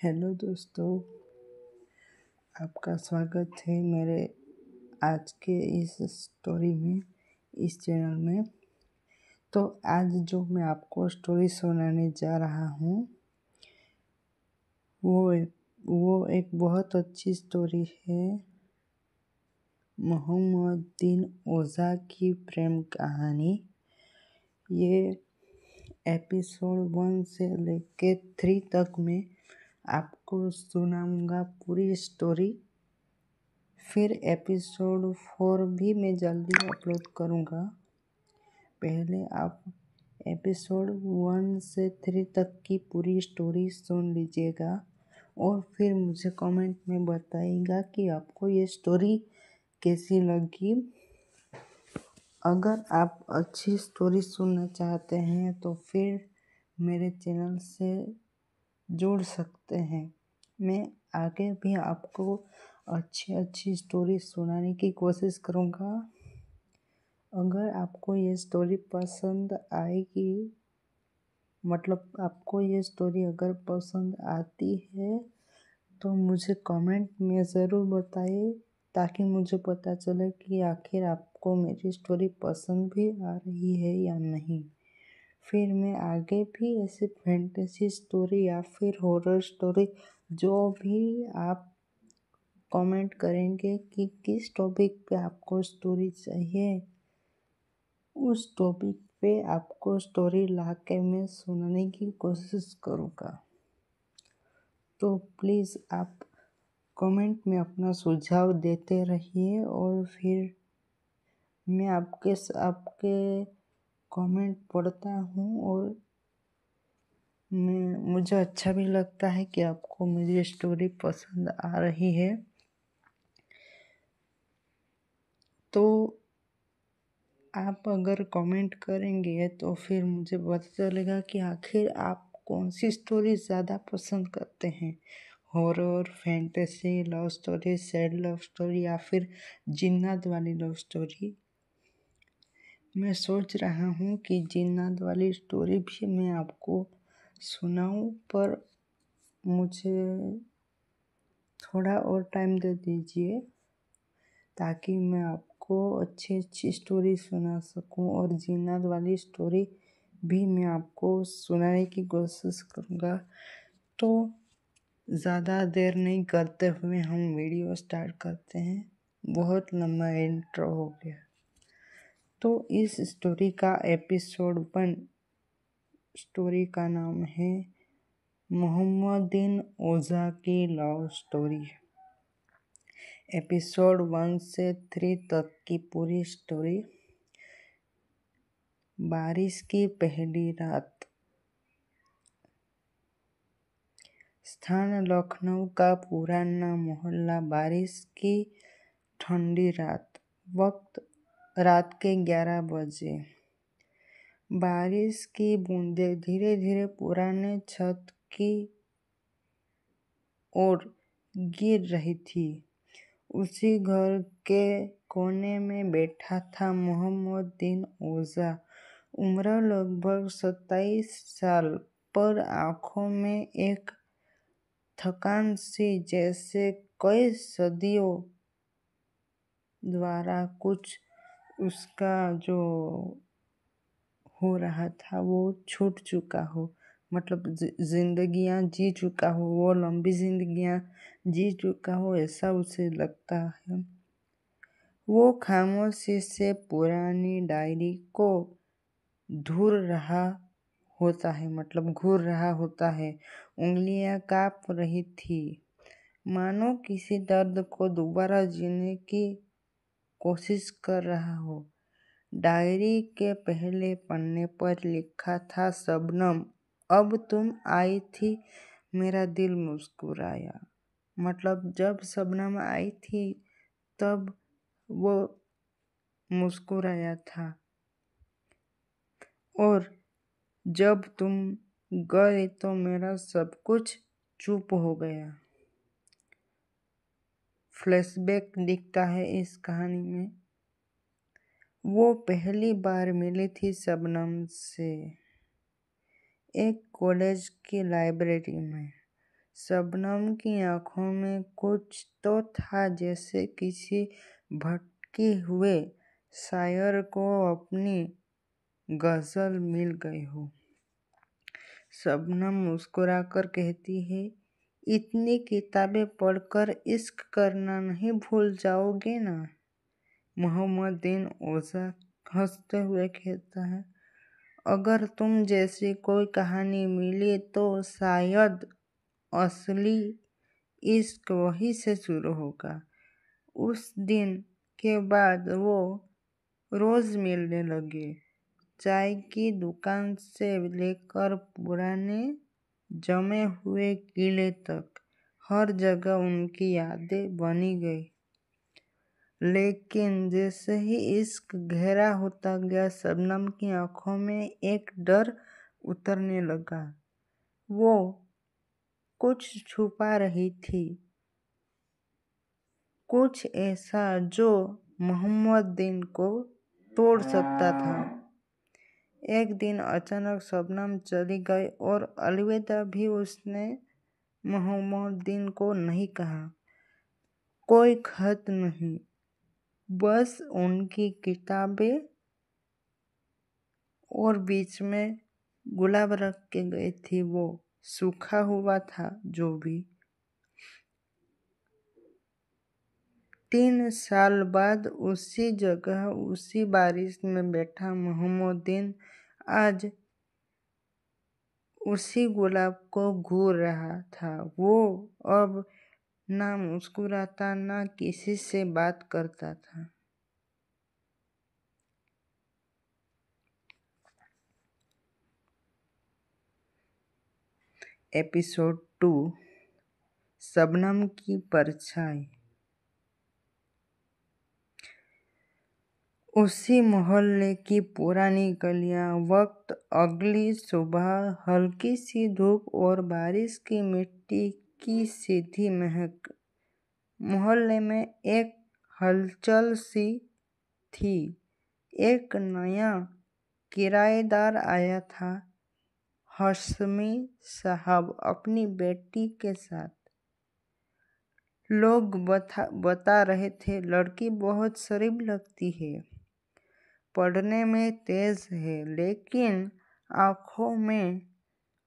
Hello दोस्तों, आपका स्वागत है मेरे आज के इस स्टोरी में, इस चैनल में। तो आज जो मैं आपको स्टोरी सुनाने जा रहा हूँ वो एक बहुत अच्छी स्टोरी है। मोहम्मदीन ओझा की प्रेम कहानी। ये एपिसोड 1 से लेके 3 तक में आपको सुनाऊंगा पूरी स्टोरी। फिर एपिसोड 4 भी मैं जल्दी अपलोड करूँगा। पहले आप एपिसोड 1 से 3 तक की पूरी स्टोरी सुन लीजिएगा और फिर मुझे कमेंट में बताइएगा कि आपको ये स्टोरी कैसी लगी। अगर आप अच्छी स्टोरी सुनना चाहते हैं तो फिर मेरे चैनल से जुड़ सकते हैं। मैं आगे भी आपको अच्छी स्टोरी सुनाने की कोशिश करूँगा। अगर आपको ये स्टोरी पसंद आएगी, मतलब आपको ये स्टोरी अगर पसंद आती है तो मुझे कमेंट में ज़रूर बताइए, ताकि मुझे पता चले कि आखिर आपको मेरी स्टोरी पसंद भी आ रही है या नहीं। फिर मैं आगे भी ऐसे फैंटेसी स्टोरी या फिर हॉरर स्टोरी जो भी आप कमेंट करेंगे कि किस टॉपिक पे आपको स्टोरी चाहिए, उस टॉपिक पे आपको स्टोरी ला के मैं सुनाने की कोशिश करूँगा। तो प्लीज़ आप कमेंट में अपना सुझाव देते रहिए और फिर मैं आपके कमेंट पढ़ता हूँ और मुझे अच्छा भी लगता है कि आपको मेरी स्टोरी पसंद आ रही है। तो आप अगर कमेंट करेंगे तो फिर मुझे पता चलेगा कि आखिर आप कौन सी स्टोरी ज़्यादा पसंद करते हैं, horror, fantasy, love story, sad love story या फिर जिन्नात वाली लव स्टोरी। मैं सोच रहा हूँ कि जिन्नात वाली स्टोरी भी मैं आपको सुनाऊँ, पर मुझे थोड़ा और टाइम दे दीजिए ताकि मैं आपको अच्छी स्टोरी सुना सकूं, और जिन्नात वाली स्टोरी भी मैं आपको सुनाने की कोशिश करूँगा। तो ज़्यादा देर नहीं करते हुए हम वीडियो स्टार्ट करते हैं। बहुत लंबा इंट्रो हो गया। तो इस स्टोरी का एपिसोड 1 स्टोरी का नाम है मोहम्मदीन ओझा की लव स्टोरी। एपिसोड 1 से 3 तक की पूरी स्टोरी। बारिश की पहली रात। स्थान लखनऊ का पुराना मोहल्ला। बारिश की ठंडी रात। वक्त रात के 11 बजे। बारिश की बूंदें धीरे धीरे पुराने छत की ओर गिर रही थी। उसी घर के कोने में बैठा था मोहम्मदीन ओझा। उम्र लगभग 27 साल, पर आंखों में एक थकान सी, जैसे कई सदियों द्वारा कुछ उसका जो हो रहा था वो छूट चुका हो। मतलब जिंदगियां जी चुका हो, वो लंबी जिंदगियां जी चुका हो, ऐसा उसे लगता है। वो खामोशी से पुरानी डायरी को घूर रहा होता है। उंगलियां कांप रही थी, मानो किसी दर्द को दोबारा जीने की कोशिश कर रहा हो। डायरी के पहले पन्ने पर लिखा था, शबनम, अब तुम आई थी, मेरा दिल मुस्कुराया। मतलब जब शबनम आई थी तब वो मुस्कुराया था, और जब तुम गए तो मेरा सब कुछ चुप हो गया। फ्लैशबैक दिखता है इस कहानी में। वो पहली बार मिली थी शबनम से एक कॉलेज की लाइब्रेरी में। शबनम की आंखों में कुछ तो था, जैसे किसी भटके हुए शायर को अपनी गजल मिल गई हो। शबनम मुस्कुराकर कहती है, इतनी किताबें पढ़कर इश्क करना नहीं भूल जाओगे ना? मोहम्मदीन ओझा हंसते हुए कहता है, अगर तुम जैसी कोई कहानी मिली तो शायद असली इश्क वहीं से शुरू होगा। उस दिन के बाद वो रोज मिलने लगे। चाय की दुकान से लेकर पुराने जमे हुए किले तक हर जगह उनकी यादें बनी गई। लेकिन जैसे ही इश्क गहरा होता गया, शबनम की आंखों में एक डर उतरने लगा। वो कुछ छुपा रही थी, कुछ ऐसा जो मोहम्मदीन को तोड़ सकता था। एक दिन अचानक शबनम चली गई और अलविदा भी उसने मोहम्मदीन को नहीं कहा। कोई खत नहीं, बस उनकी किताबें और बीच में गुलाब रख के गई थी। वो सूखा हुआ था जो भी। 3 साल बाद उसी जगह उसी बारिश में बैठा मोहम्मदीन आज उसी गुलाब को घूर रहा था। वो अब ना मुस्कुराता, ना किसी से बात करता था। एपिसोड 2, शबनम की परछाई। उसी मोहल्ले की पुरानी गलियां, वक्त अगली सुबह, हल्की सी धूप और बारिश की मिट्टी की सीधी महक। मोहल्ले में एक हलचल सी थी। एक नया किराएदार आया था, हाशमी साहब, अपनी बेटी के साथ। लोग बता रहे थे, लड़की बहुत शरीफ लगती है, पढ़ने में तेज है, लेकिन आंखों में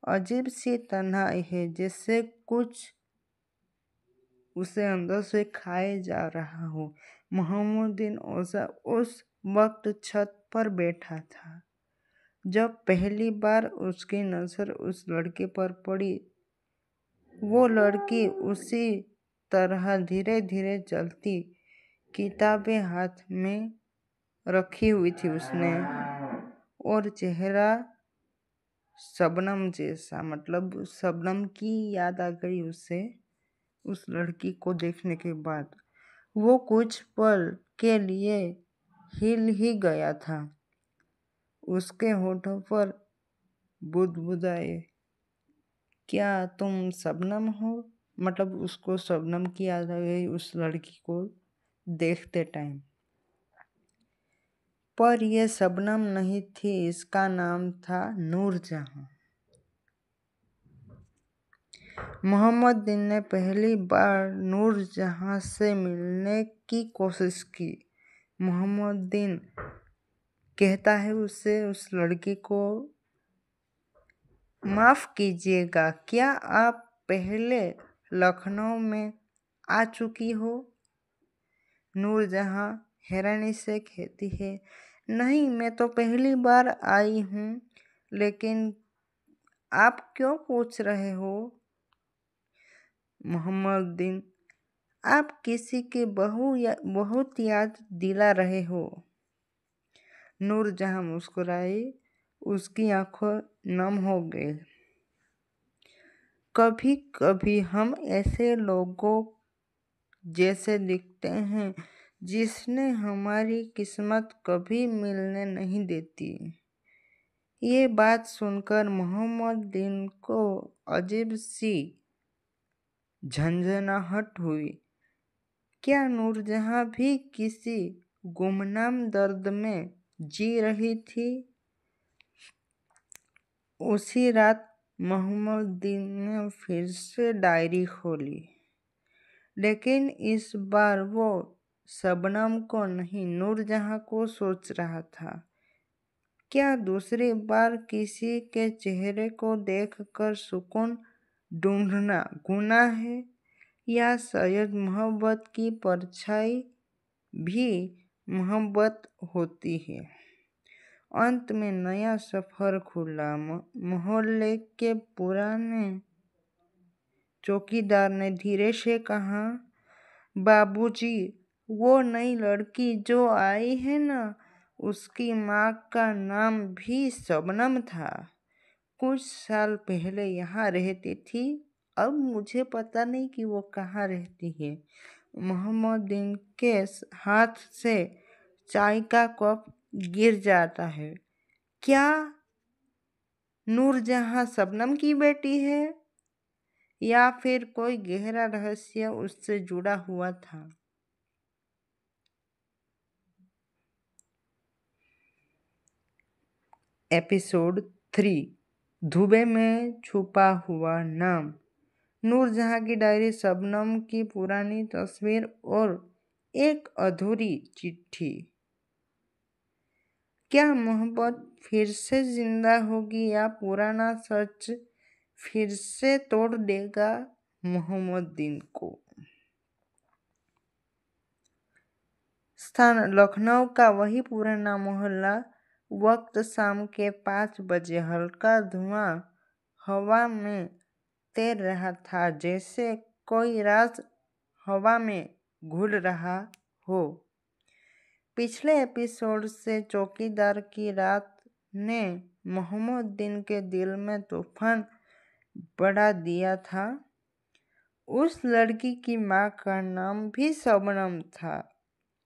अजीब सी तन्हाई है, जैसे कुछ उसे अंदर से खाए जा रहा हो। मोहम्मदीन ओझा उस वक्त छत पर बैठा था। जब पहली बार उसकी नजर उस लड़के पर पड़ी, वो लड़की उसी तरह धीरे धीरे चलती, किताबें हाथ में रखी हुई थी उसने, और चेहरा शबनम जैसा। मतलब शबनम की याद आ गई उसे उस लड़की को देखने के बाद। वो कुछ पल के लिए हिल ही गया था। उसके होठों पर बुदबुदाए, क्या तुम शबनम हो? मतलब उसको शबनम की याद आ गई उस लड़की को देखते टाइम। पर यह शबनम नहीं थी, इसका नाम था नूरजहां। मोहम्मदीन ने पहली बार नूरजहां से मिलने की कोशिश की। मोहम्मदीन कहता है उसे, उस लड़की को, माफ कीजिएगा, क्या आप पहले लखनऊ में आ चुकी हो? नूरजहां हैरानी से कहती है, नहीं, मैं तो पहली बार आई हूँ, लेकिन आप क्यों पूछ रहे हो? मोहम्मदीन, आप किसी की बहुत याद दिला रहे हो। नूरजहां मुस्कुराई, उसकी आंखें नम हो गई। कभी कभी हम ऐसे लोगों जैसे दिखते हैं जिसने हमारी किस्मत कभी मिलने नहीं देती। ये बात सुनकर मोहम्मदीन को अजीब सी झंझनाहट हुई। क्या नूरजहां भी किसी गुमनाम दर्द में जी रही थी? उसी रात मोहम्मदीन ने फिर से डायरी खोली, लेकिन इस बार वो शबनम को नहीं, नूरजहां को सोच रहा था। क्या दूसरी बार किसी के चेहरे को देखकर सुकून ढूंढना गुनाह है, या शायद मोहब्बत की परछाई भी मोहब्बत होती है। अंत में नया सफर खुला। मोहल्ले के पुराने चौकीदार ने धीरे से कहा, बाबूजी, वो नई लड़की जो आई है ना, उसकी माँ का नाम भी शबनम था। कुछ साल पहले यहाँ रहती थी। अब मुझे पता नहीं कि वो कहाँ रहती है। मोहम्मदीन के हाथ से चाय का कप गिर जाता है। क्या नूरजहां शबनम की बेटी है, या फिर कोई गहरा रहस्य उससे जुड़ा हुआ था? एपिसोड 3, धुबे में छुपा हुआ नाम। नूरजहां की डायरी, शबनम की पुरानी तस्वीर और एक अधूरी चिट्ठी। क्या मोहब्बत फिर से जिंदा होगी, या पुराना सच फिर से तोड़ देगा मोहम्मदीन को? स्थान लखनऊ का वही पुराना मोहल्ला। वक्त शाम के 5 बजे। हल्का धुआं हवा में तैर रहा था, जैसे कोई राज हवा में घुल रहा हो। पिछले एपिसोड से चौकीदार की रात ने मोहम्मदीन के दिल में तूफान बढ़ा दिया था। उस लड़की की माँ का नाम भी शबनम था।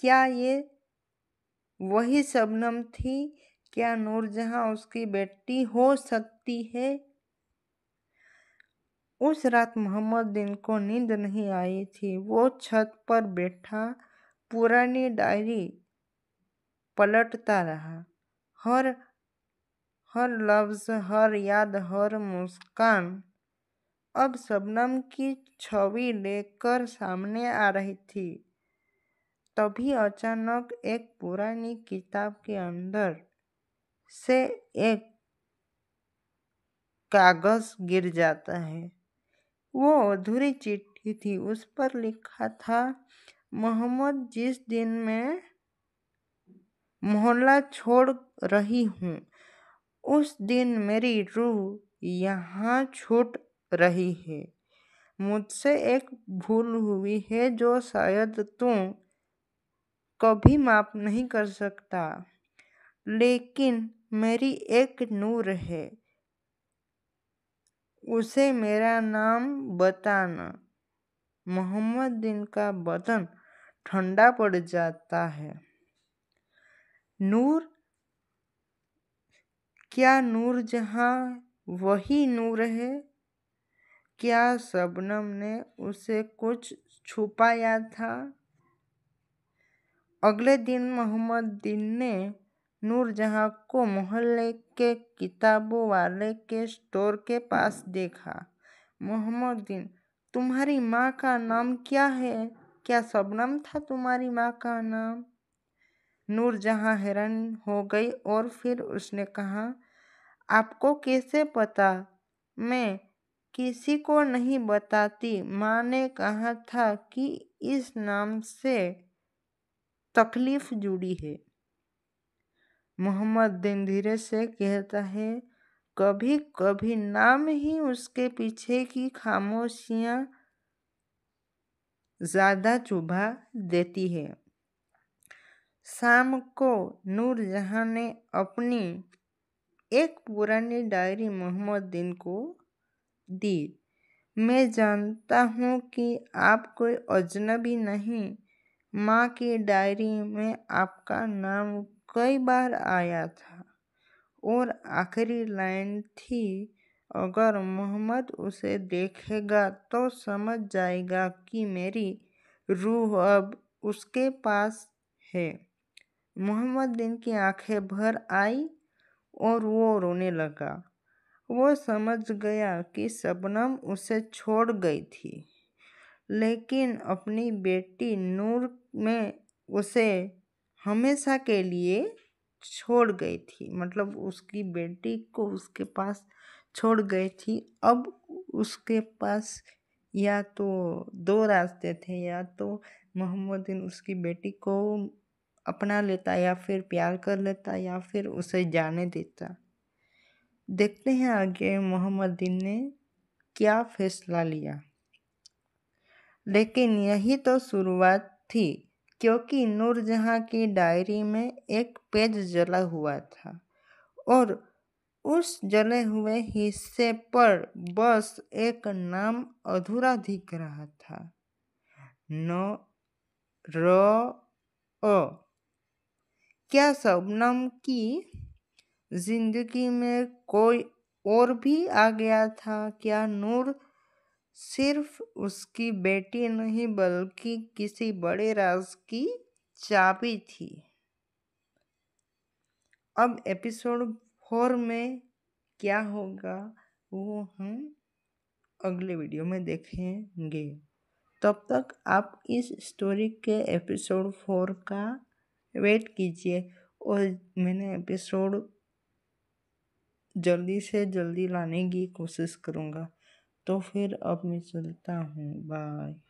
क्या ये वही शबनम थी? क्या नूरजहां उसकी बेटी हो सकती है? उस रात मोहम्मदीन को नींद नहीं आई थी। वो छत पर बैठा पुरानी डायरी पलटता रहा। हर हर लफ्ज, हर याद, हर मुस्कान अब शबनम की छवि लेकर सामने आ रही थी। तभी अचानक एक पुरानी किताब के अंदर से एक कागज गिर जाता है। वो अधूरी चिट्ठी थी। उस पर लिखा था, मोहम्मद, जिस दिन मैं मोहल्ला छोड़ रही हूँ, उस दिन मेरी रूह यहाँ छूट रही है। मुझसे एक भूल हुई है जो शायद तू कभी माफ नहीं कर सकता, लेकिन मेरी एक नूर है, उसे मेरा नाम बताना। मोहम्मदीन का बदन ठंडा पड़ जाता है। नूर? क्या नूरजहां वही नूर है? क्या शबनम ने उसे कुछ छुपाया था? अगले दिन मोहम्मदीन ने नूरजहां को मोहल्ले के किताबों वाले के स्टोर के पास देखा। मोहम्मदीन, तुम्हारी माँ का नाम क्या है? क्या शबनम था तुम्हारी माँ का नाम? नूरजहां हैरान हो गई और फिर उसने कहा, आपको कैसे पता? मैं किसी को नहीं बताती। माँ ने कहा था कि इस नाम से तकलीफ जुड़ी है। मोहम्मदीन धीरे से कहता है, कभी कभी नाम ही उसके पीछे की खामोशियां ज्यादा चुभा देती है। शाम को नूरजहां ने अपनी एक पुरानी डायरी मोहम्मदीन को दी। मैं जानता हूँ कि आप कोई अजनबी नहीं। माँ की डायरी में आपका नाम कई बार आया था, और आखिरी लाइन थी, अगर मोहम्मद उसे देखेगा तो समझ जाएगा कि मेरी रूह अब उसके पास है। मोहम्मदीन की आंखें भर आई और वो रोने लगा। वो समझ गया कि शबनम उसे छोड़ गई थी, लेकिन अपनी बेटी नूर में उसे हमेशा के लिए छोड़ गई थी। मतलब उसकी बेटी को उसके पास छोड़ गई थी। अब उसके पास या तो दो रास्ते थे, या तो मोहम्मदीन उसकी बेटी को अपना लेता या फिर प्यार कर लेता या फिर उसे जाने देता। देखते हैं आगे मोहम्मदीन ने क्या फैसला लिया। लेकिन यही तो शुरुआत थी, क्योंकि नूरजहां की डायरी में एक पेज जला हुआ था और उस जले हुए हिस्से पर बस एक नाम अधूरा दिख रहा था, न र अ। क्या शबनम की जिंदगी में कोई और भी आ गया था? क्या नूर सिर्फ उसकी बेटी नहीं बल्कि किसी बड़े राज की चाबी थी? अब एपिसोड 4 में क्या होगा वो हम अगले वीडियो में देखेंगे। तब तक आप इस स्टोरी के एपिसोड 4 का वेट कीजिए और मैंने एपिसोड जल्दी से जल्दी लाने की कोशिश करूँगा। तो फिर अब मैं चलता हूँ, बाय।